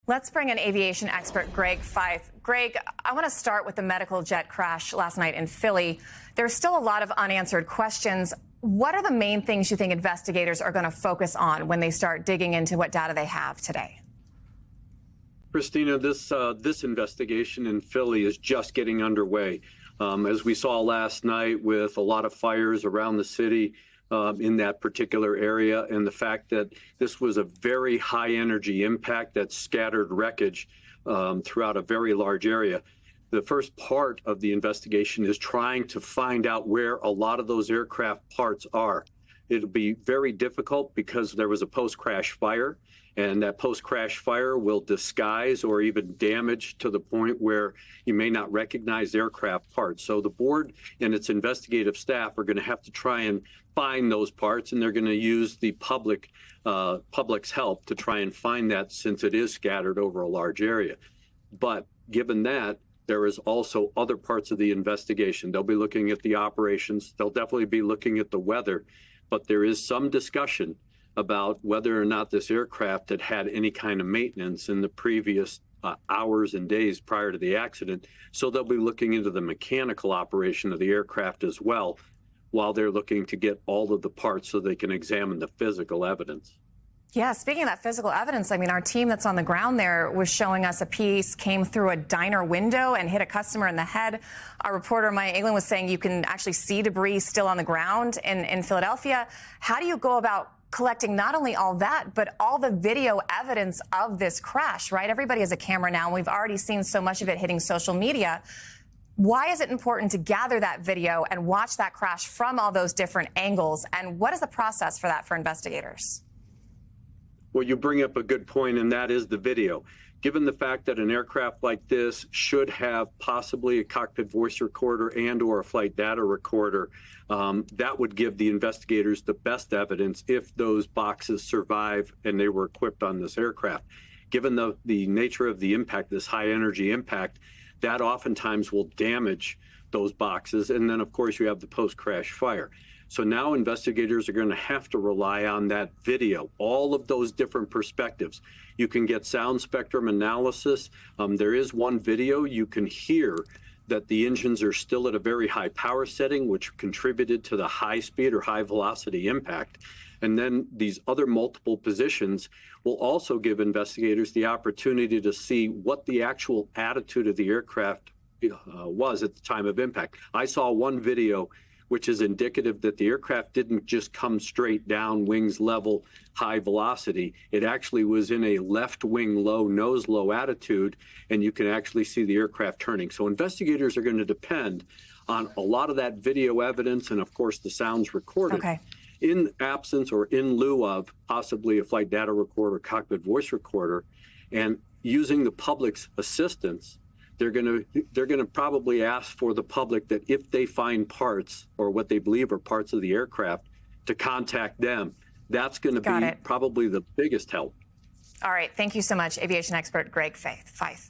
Let's bring in aviation expert Greg Feith. Greg, I want to start with the medical jet crash last night in Philly. There's still a lot of unanswered questions. What are the main things you think investigators are going to focus on when they start digging into what data they have today? Christina, this investigation in Philly is just getting underway. As we saw last night with a lot of fires around the city, in that particular area, and the fact that this was a very high energy impact that scattered wreckage throughout a very large area. The first part of the investigation is trying to find out where a lot of those aircraft parts are. It'll be very difficult because there was a post-crash fire, and that post-crash fire will disguise or even damage to the point where you may not recognize aircraft parts. So the board and its investigative staff are going to have to try and find those parts, and they're going to use the public's help to try and find that, since it is scattered over a large area. But given that, there is also other parts of the investigation. They'll be looking at the operations. They'll definitely be looking at the weather. But there is some discussion about whether or not this aircraft had had any kind of maintenance in the previous hours and days prior to the accident. So they'll be looking into the mechanical operation of the aircraft as well, while they're looking to get all of the parts so they can examine the physical evidence. Yeah, speaking of that physical evidence, I mean, our team that's on the ground there was showing us a piece came through a diner window and hit a customer in the head. Our reporter, Maya England, was saying you can actually see debris still on the ground in Philadelphia. How do you go about collecting not only all that, but all the video evidence of this crash, right? Everybody has a camera now, and we've already seen so much of it hitting social media. Why is it important to gather that video and watch that crash from all those different angles? And what is the process for that for investigators? Well, you bring up a good point, and that is the video. Given the fact that an aircraft like this should have possibly a cockpit voice recorder and or a flight data recorder, that would give the investigators the best evidence if those boxes survive and they were equipped on this aircraft. Given the nature of the impact, this high energy impact, that oftentimes will damage those boxes. And then, of course, you have the post-crash fire. So now investigators are going to have to rely on that video, all of those different perspectives. You can get sound spectrum analysis. There is one video you can hear that the engines are still at a very high power setting, which contributed to the high speed or high velocity impact. And then these other multiple positions will also give investigators the opportunity to see what the actual attitude of the aircraft was at the time of impact. I saw one video which is indicative that the aircraft didn't just come straight down, wings level, high velocity. It actually was in a left wing low, nose low attitude, and you can actually see the aircraft turning. So investigators are going to depend on a lot of that video evidence and, of course, the sounds recorded. Okay. In absence or in lieu of possibly a flight data recorder, cockpit voice recorder, and using the public's assistance, they're going to probably ask for the public that if they find parts or what they believe are parts of the aircraft, to contact them. That's going to be probably the biggest help. All right. Thank you so much, aviation expert Greg Feith.